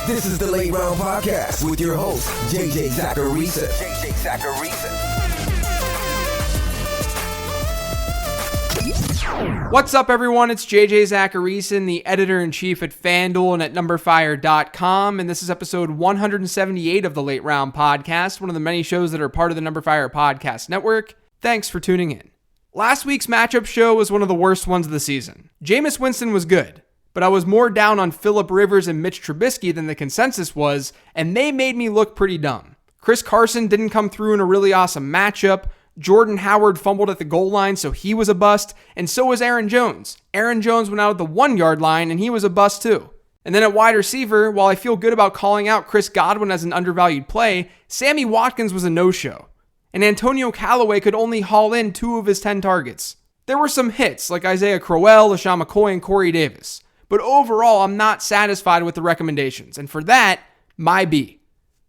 This is the Late Round Podcast with your host, JJ Zacharisa. What's up, everyone? It's JJ Zacharisa, the editor-in-chief at FanDuel and at NumberFire.com, and this is episode 178 of the Late Round Podcast, one of the many shows that are part of the NumberFire Podcast Network. Thanks for tuning in. Last week's matchup show was one of the worst ones of the season. Jameis Winston was good, but I was more down on Phillip Rivers and Mitch Trubisky than the consensus was, and they made me look pretty dumb. Chris Carson didn't come through in a really awesome matchup. Jordan Howard fumbled at the goal line, so he was a bust, and so was Aaron Jones. Aaron Jones went out at the 1-yard line, and he was a bust too. And then at wide receiver, while I feel good about calling out Chris Godwin as an undervalued play, Sammy Watkins was a no-show. And Antonio Callaway could only haul in 2 of his 10 targets. There were some hits, like Isaiah Crowell, LaShawn McCoy, and Corey Davis. But overall, I'm not satisfied with the recommendations, and for that, my B.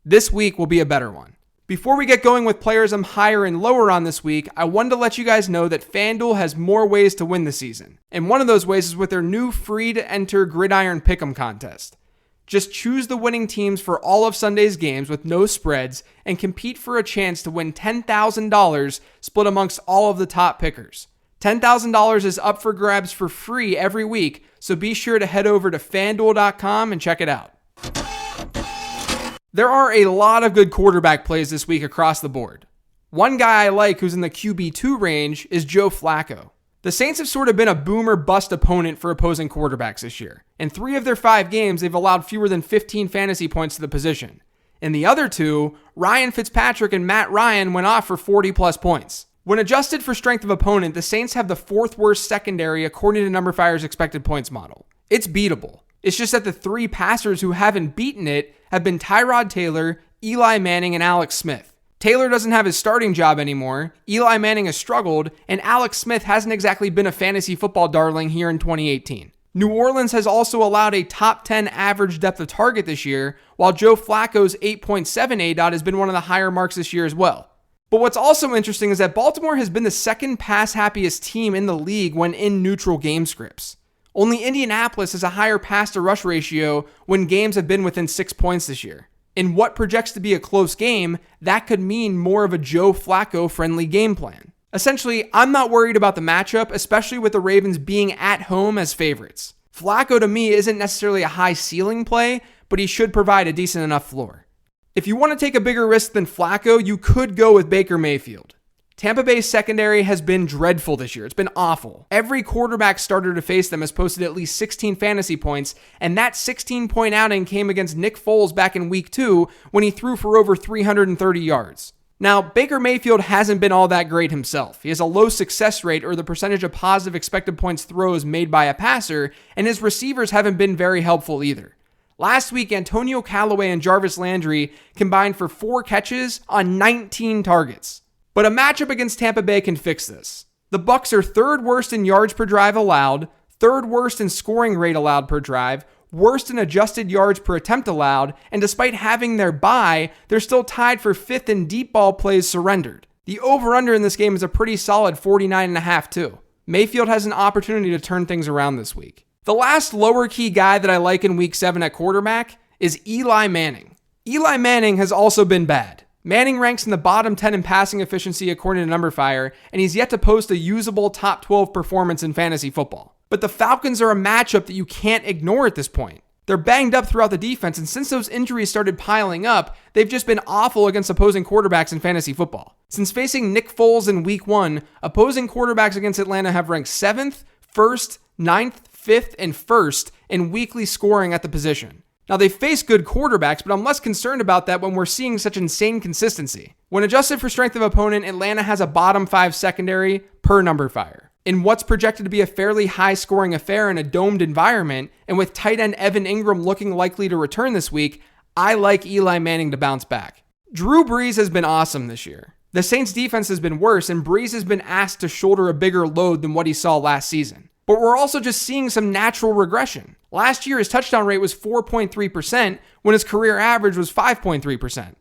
This week will be a better one. Before we get going with players I'm higher and lower on this week, I wanted to let you guys know that FanDuel has more ways to win this season. And one of those ways is with their new free-to-enter Gridiron Pick'em contest. Just choose the winning teams for all of Sunday's games with no spreads and compete for a chance to win $10,000 split amongst all of the top pickers. $10,000 is up for grabs for free every week, so be sure to head over to FanDuel.com and check it out. There are a lot of good quarterback plays this week across the board. One guy I like who's in the QB2 range is Joe Flacco. The Saints have sort of been a boom or bust opponent for opposing quarterbacks this year. In 3 of their 5 games, they've allowed fewer than 15 fantasy points to the position. In the other 2, Ryan Fitzpatrick and Matt Ryan went off for 40-plus points. When adjusted for strength of opponent, the Saints have the 4th worst secondary according to NumberFire's expected points model. It's beatable. It's just that the 3 passers who haven't beaten it have been Tyrod Taylor, Eli Manning, and Alex Smith. Taylor doesn't have his starting job anymore, Eli Manning has struggled, and Alex Smith hasn't exactly been a fantasy football darling here in 2018. New Orleans has also allowed a top 10 average depth of target this year, while Joe Flacco's 8.7 ADOT has been one of the higher marks this year as well. But what's also interesting is that Baltimore has been the second pass-happiest team in the league when in neutral game scripts. Only Indianapolis has a higher pass-to-rush ratio when games have been within 6 points this year. In what projects to be a close game, that could mean more of a Joe Flacco-friendly game plan. Essentially, I'm not worried about the matchup, especially with the Ravens being at home as favorites. Flacco to me isn't necessarily a high ceiling play, but he should provide a decent enough floor. If you want to take a bigger risk than Flacco, you could go with Baker Mayfield. Tampa Bay's secondary has been dreadful this year. It's been awful. Every quarterback starter to face them has posted at least 16 fantasy points, and that 16-point outing came against Nick Foles back in week 2 when he threw for over 330 yards. Now, Baker Mayfield hasn't been all that great himself. He has a low success rate, or the percentage of positive expected points throws made by a passer, and his receivers haven't been very helpful either. Last week, Antonio Callaway and Jarvis Landry combined for 4 catches on 19 targets. But a matchup against Tampa Bay can fix this. The Bucs are 3rd worst in yards per drive allowed, 3rd worst in scoring rate allowed per drive, worst in adjusted yards per attempt allowed, and despite having their bye, they're still tied for 5th in deep ball plays surrendered. The over-under in this game is a pretty solid 49.5 too. Mayfield has an opportunity to turn things around this week. The last lower key guy that I like in week 7 at quarterback is Eli Manning. Eli Manning has also been bad. Manning ranks in the bottom 10 in passing efficiency according to NumberFire, and he's yet to post a usable top 12 performance in fantasy football. But the Falcons are a matchup that you can't ignore at this point. They're banged up throughout the defense, and since those injuries started piling up, they've just been awful against opposing quarterbacks in fantasy football. Since facing Nick Foles in week 1, opposing quarterbacks against Atlanta have ranked 7th, 1st, 9th, 5th, and 1st in weekly scoring at the position. Now, they face good quarterbacks, but I'm less concerned about that when we're seeing such insane consistency. When adjusted for strength of opponent, Atlanta has a bottom 5 secondary per NumberFire. In what's projected to be a fairly high-scoring affair in a domed environment, and with tight end Evan Ingram looking likely to return this week, I like Eli Manning to bounce back. Drew Brees has been awesome this year. The Saints' defense has been worse, and Brees has been asked to shoulder a bigger load than what he saw last season. But we're also just seeing some natural regression. Last year, his touchdown rate was 4.3% when his career average was 5.3%.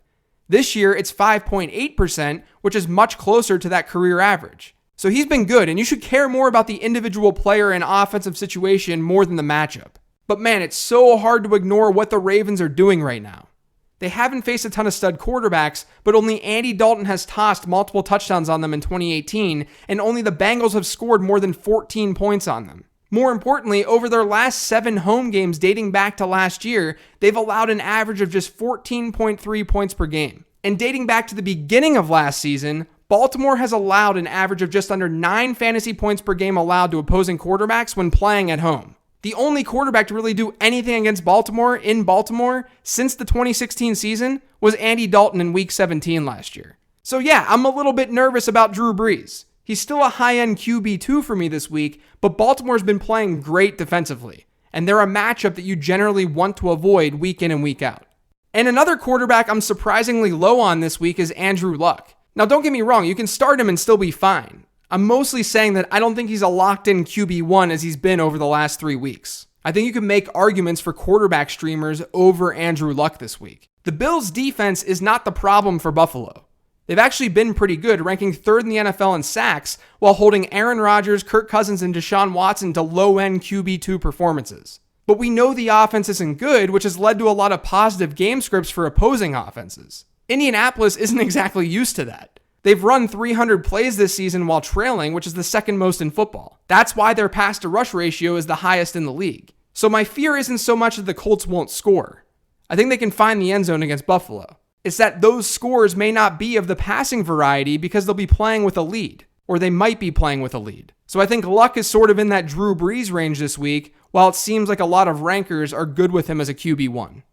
This year, it's 5.8%, which is much closer to that career average. So he's been good, and you should care more about the individual player and offensive situation more than the matchup. But man, it's so hard to ignore what the Ravens are doing right now. They haven't faced a ton of stud quarterbacks, but only Andy Dalton has tossed multiple touchdowns on them in 2018, and only the Bengals have scored more than 14 points on them. More importantly, over their last 7 home games dating back to last year, they've allowed an average of just 14.3 points per game. And dating back to the beginning of last season, Baltimore has allowed an average of just under 9 fantasy points per game allowed to opposing quarterbacks when playing at home. The only quarterback to really do anything against Baltimore in Baltimore since the 2016 season was Andy Dalton in Week 17 last year. So yeah, I'm a little bit nervous about Drew Brees. He's still a high-end QB2 for me this week, but Baltimore's been playing great defensively, and they're a matchup that you generally want to avoid week in and week out. And another quarterback I'm surprisingly low on this week is Andrew Luck. Now don't get me wrong, you can start him and still be fine. I'm mostly saying that I don't think he's a locked-in QB1 as he's been over the last 3 weeks. I think you can make arguments for quarterback streamers over Andrew Luck this week. The Bills' defense is not the problem for Buffalo. They've actually been pretty good, ranking 3rd in the NFL in sacks, while holding Aaron Rodgers, Kirk Cousins, and Deshaun Watson to low-end QB2 performances. But we know the offense isn't good, which has led to a lot of positive game scripts for opposing offenses. Indianapolis isn't exactly used to that. They've run 300 plays this season while trailing, which is the second most in football. That's why their pass-to-rush ratio is the highest in the league. So my fear isn't so much that the Colts won't score. I think they can find the end zone against Buffalo. It's that those scores may not be of the passing variety because they'll be playing with a lead, or they might be playing with a lead. So I think Luck is sort of in that Drew Brees range this week, while it seems like a lot of rankers are good with him as a QB1.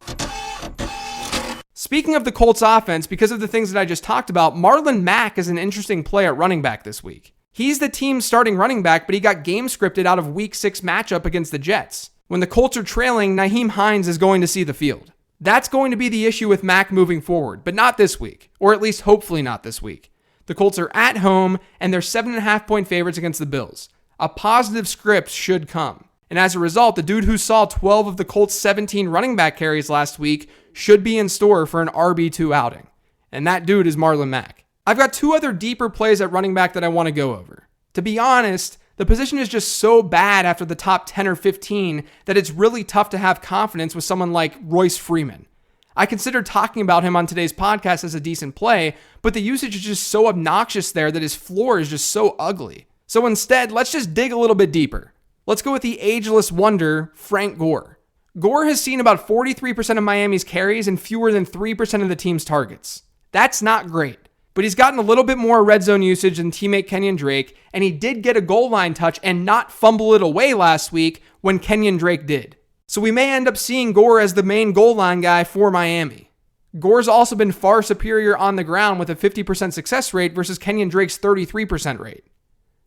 Speaking of the Colts offense, because of the things that I just talked about, Marlon Mack is an interesting play at running back this week. He's the team's starting running back, but he got game scripted out of Week 6 matchup against the Jets. When the Colts are trailing, Nyheim Hines is going to see the field. That's going to be the issue with Mack moving forward, but not this week, or at least hopefully not this week. The Colts are at home, and they're 7.5-point favorites against the Bills. A positive script should come. And as a result, the dude who saw 12 of the Colts' 17 running back carries last week should be in store for an RB2 outing. And that dude is Marlon Mack. I've got 2 other deeper plays at running back that I want to go over. To be honest, the position is just so bad after the top 10 or 15 that it's really tough to have confidence with someone like Royce Freeman. I considered talking about him on today's podcast as a decent play, but the usage is just so obnoxious there that his floor is just so ugly. So instead, let's just dig a little bit deeper. Let's go with the ageless wonder, Frank Gore. Gore has seen about 43% of Miami's carries and fewer than 3% of the team's targets. That's not great, but he's gotten a little bit more red zone usage than teammate Kenyon Drake, and he did get a goal line touch and not fumble it away last week when Kenyon Drake did. So we may end up seeing Gore as the main goal line guy for Miami. Gore's also been far superior on the ground with a 50% success rate versus Kenyon Drake's 33% rate.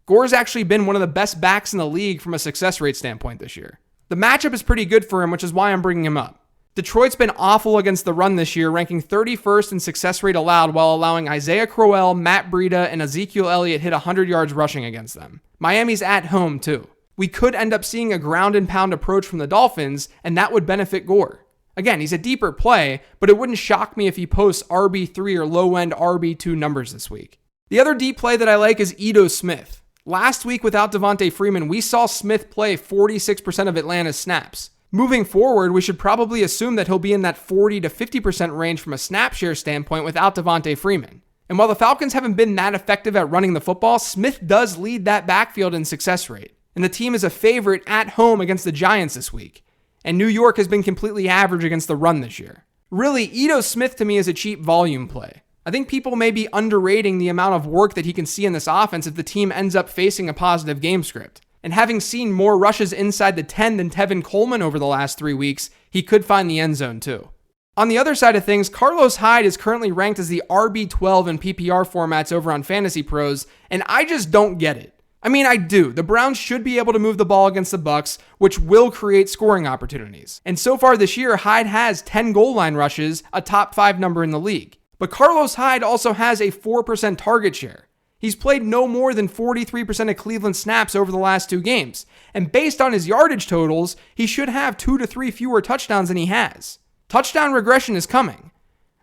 Gore's actually been one of the best backs in the league from a success rate standpoint this year. The matchup is pretty good for him, which is why I'm bringing him up. Detroit's been awful against the run this year, ranking 31st in success rate allowed while allowing Isaiah Crowell, Matt Breida, and Ezekiel Elliott hit 100 yards rushing against them. Miami's at home too. We could end up seeing a ground and pound approach from the Dolphins, and that would benefit Gore. Again, he's a deeper play, but it wouldn't shock me if he posts RB3 or low-end RB2 numbers this week. The other deep play that I like is Ito Smith. Last week without Devontae Freeman, we saw Smith play 46% of Atlanta's snaps. Moving forward, we should probably assume that he'll be in that 40 to 50% range from a snap share standpoint without Devontae Freeman. And while the Falcons haven't been that effective at running the football, Smith does lead that backfield in success rate. And the team is a favorite at home against the Giants this week. And New York has been completely average against the run this year. Really, Ito Smith to me is a cheap volume play. I think people may be underrating the amount of work that he can see in this offense if the team ends up facing a positive game script. And having seen more rushes inside the 10 than Tevin Coleman over the last 3 weeks, he could find the end zone too. On the other side of things, Carlos Hyde is currently ranked as the RB12 in PPR formats over on Fantasy Pros, and I just don't get it. I mean, I do. The Browns should be able to move the ball against the Bucs, which will create scoring opportunities. And so far this year, Hyde has 10 goal line rushes, a top 5 number in the league. But Carlos Hyde also has a 4% target share. He's played no more than 43% of Cleveland snaps over the last 2 games. And based on his yardage totals, he should have 2 to 3 fewer touchdowns than he has. Touchdown regression is coming.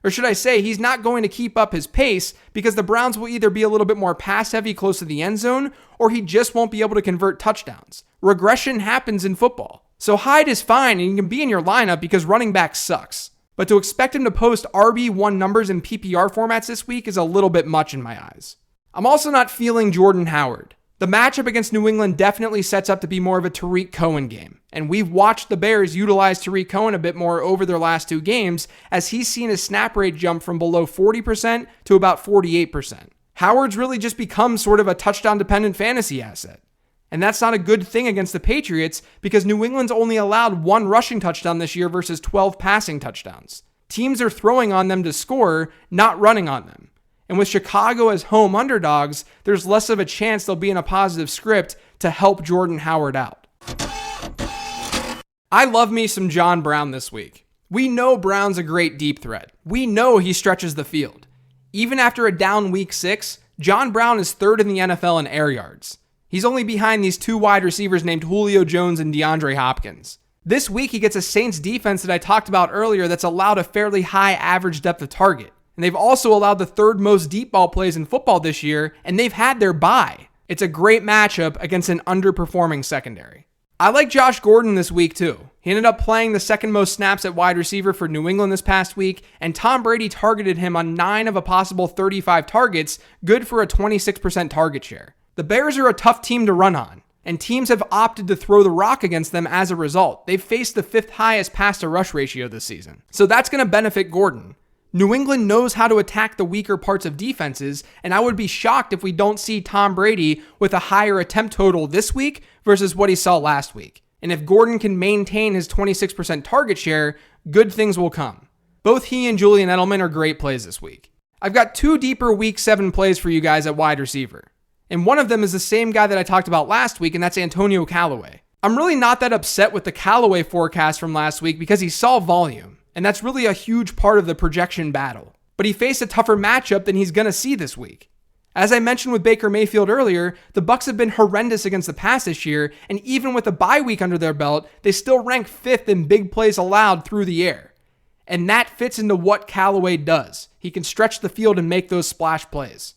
Or should I say, he's not going to keep up his pace because the Browns will either be a little bit more pass heavy close to the end zone, or he just won't be able to convert touchdowns. Regression happens in football. So Hyde is fine and he can be in your lineup because running back sucks. But to expect him to post RB1 numbers in PPR formats this week is a little bit much in my eyes. I'm also not feeling Jordan Howard. The matchup against New England definitely sets up to be more of a Tariq Cohen game, and we've watched the Bears utilize Tariq Cohen a bit more over their last 2 games as he's seen his snap rate jump from below 40% to about 48%. Howard's really just become sort of a touchdown-dependent fantasy asset. And that's not a good thing against the Patriots because New England's only allowed 1 rushing touchdown this year versus 12 passing touchdowns. Teams are throwing on them to score, not running on them. And with Chicago as home underdogs, there's less of a chance they'll be in a positive script to help Jordan Howard out. I love me some John Brown this week. We know Brown's a great deep threat. We know he stretches the field. Even after a down week 6, John Brown is 3rd in the NFL in air yards. He's only behind these 2 wide receivers named Julio Jones and DeAndre Hopkins. This week, he gets a Saints defense that I talked about earlier that's allowed a fairly high average depth of target. And they've also allowed the 3rd most deep ball plays in football this year, and they've had their bye. It's a great matchup against an underperforming secondary. I like Josh Gordon this week too. He ended up playing the 2nd most snaps at wide receiver for New England this past week, and Tom Brady targeted him on 9 of a possible 35 targets, good for a 26% target share. The Bears are a tough team to run on, and teams have opted to throw the rock against them as a result. They've faced the 5th highest pass-to-rush ratio this season. So that's going to benefit Gordon. New England knows how to attack the weaker parts of defenses, and I would be shocked if we don't see Tom Brady with a higher attempt total this week versus what he saw last week. And if Gordon can maintain his 26% target share, good things will come. Both he and Julian Edelman are great plays this week. I've got 2 deeper week 7 plays for you guys at wide receiver. And one of them is the same guy that I talked about last week, and that's Antonio Callaway. I'm really not that upset with the Callaway forecast from last week because he saw volume. And that's really a huge part of the projection battle. But he faced a tougher matchup than he's going to see this week. As I mentioned with Baker Mayfield earlier, the Bucs have been horrendous against the pass this year, and even with a bye week under their belt, they still rank 5th in big plays allowed through the air. And that fits into what Callaway does. He can stretch the field and make those splash plays.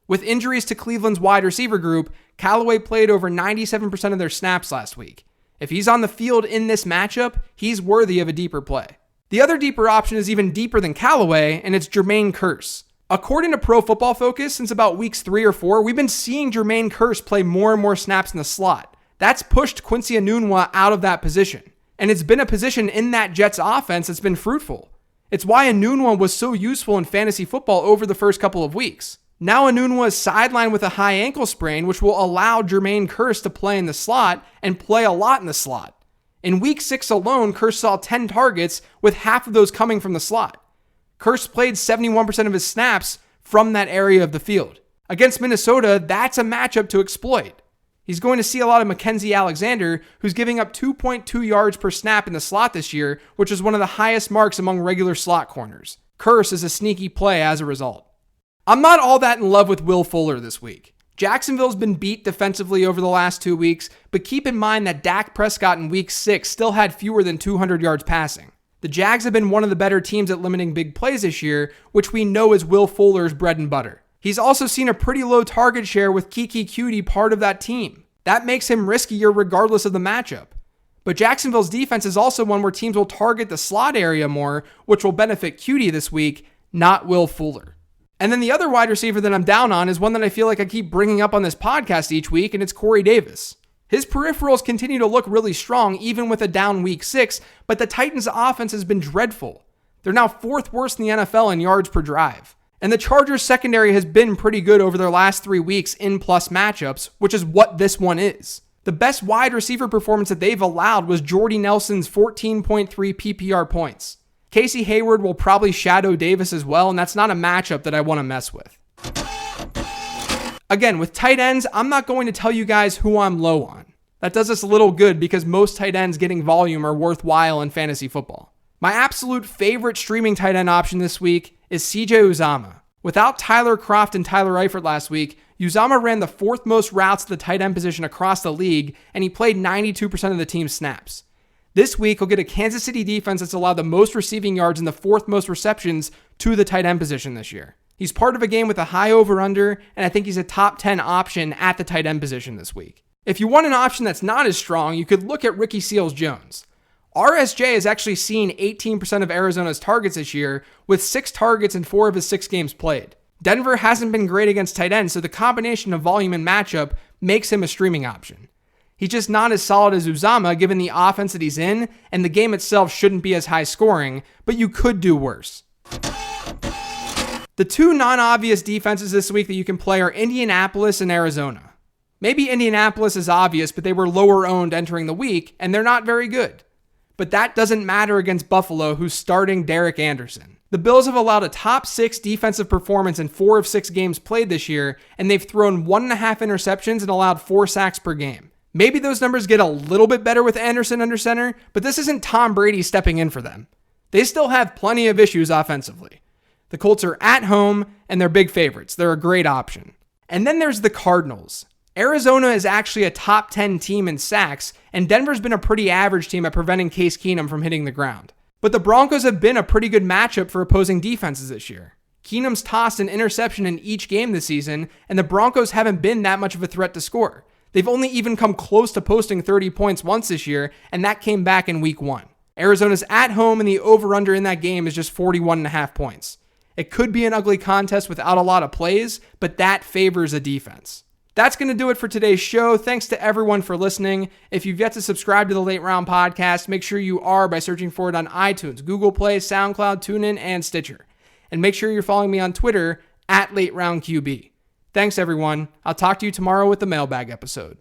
With injuries to Cleveland's wide receiver group, Callaway played over 97% of their snaps last week. If he's on the field in this matchup, he's worthy of a deeper play. The other deeper option is even deeper than Callaway, and it's Jermaine Kearse. According to Pro Football Focus, since about weeks 3 or 4, we've been seeing Jermaine Kearse play more and more snaps in the slot. That's pushed Quincy Enunwa out of that position, and it's been a position in that Jets offense that's been fruitful. It's why Enunwa was so useful in fantasy football over the first couple of weeks. Now Enunwa is sidelined with a high ankle sprain, which will allow Jermaine Kearse to play in the slot and play a lot in the slot. In week 6 alone, Kearse saw 10 targets, with half of those coming from the slot. Kearse played 71% of his snaps from that area of the field. Against Minnesota, that's a matchup to exploit. He's going to see a lot of Mackenzie Alexander, who's giving up 2.2 yards per snap in the slot this year, which is one of the highest marks among regular slot corners. Kearse is a sneaky play as a result. I'm not all that in love with Will Fuller this week. Jacksonville's been beat defensively over the last 2 weeks, but keep in mind that Dak Prescott in week 6 still had fewer than 200 yards passing. The Jags have been one of the better teams at limiting big plays this year, which we know is Will Fuller's bread and butter. He's also seen a pretty low target share with Kiki Cutie part of that team. That makes him riskier regardless of the matchup. But Jacksonville's defense is also one where teams will target the slot area more, which will benefit Cutie this week, not Will Fuller. And then the other wide receiver that I'm down on is one that I feel like I keep bringing up on this podcast each week, and it's Corey Davis. His peripherals continue to look really strong even with a down week 6, but the Titans' offense has been dreadful. They're now 4th worst in the NFL in yards per drive. And the Chargers' secondary has been pretty good over their last 3 weeks in plus matchups, which is what this one is. The best wide receiver performance that they've allowed was Jordy Nelson's 14.3 PPR points. Casey Hayward will probably shadow Davis as well, and that's not a matchup that I want to mess with. Again, with tight ends, I'm not going to tell you guys who I'm low on. That does us a little good because most tight ends getting volume are worthwhile in fantasy football. My absolute favorite streaming tight end option this week is CJ Uzomah. Without Tyler Kroft and Tyler Eifert last week, Uzomah ran the 4th most routes to the tight end position across the league, and he played 92% of the team's snaps. This week, he'll get a Kansas City defense that's allowed the most receiving yards and the 4th most receptions to the tight end position this year. He's part of a game with a high over-under, and I think he's a top 10 option at the tight end position this week. If you want an option that's not as strong, you could look at Ricky Seals-Jones. RSJ has actually seen 18% of Arizona's targets this year, with 6 targets in 4 of his 6 games played. Denver hasn't been great against tight ends, so the combination of volume and matchup makes him a streaming option. He's just not as solid as Uzomah given the offense that he's in, and the game itself shouldn't be as high scoring, but you could do worse. The 2 non-obvious defenses this week that you can play are Indianapolis and Arizona. Maybe Indianapolis is obvious, but they were lower owned entering the week, and they're not very good. But that doesn't matter against Buffalo, who's starting Derek Anderson. The Bills have allowed a top 6 defensive performance in 4 of 6 games played this year, and they've thrown 1.5 interceptions and allowed 4 sacks per game. Maybe those numbers get a little bit better with Anderson under center, but this isn't Tom Brady stepping in for them. They still have plenty of issues offensively. The Colts are at home, and they're big favorites. They're a great option. And then there's the Cardinals. Arizona is actually a top 10 team in sacks, and Denver's been a pretty average team at preventing Case Keenum from hitting the ground. But the Broncos have been a pretty good matchup for opposing defenses this year. Keenum's tossed an interception in each game this season, and the Broncos haven't been that much of a threat to score. They've only even come close to posting 30 points once this year, and that came back in week 1. Arizona's at home, and the over-under in that game is just 41.5 points. It could be an ugly contest without a lot of plays, but that favors a defense. That's going to do it for today's show. Thanks to everyone for listening. If you've yet to subscribe to the Late Round Podcast, make sure you are by searching for it on iTunes, Google Play, SoundCloud, TuneIn, and Stitcher. And make sure you're following me on Twitter @LateRoundQB. Thanks, everyone. I'll talk to you tomorrow with the mailbag episode.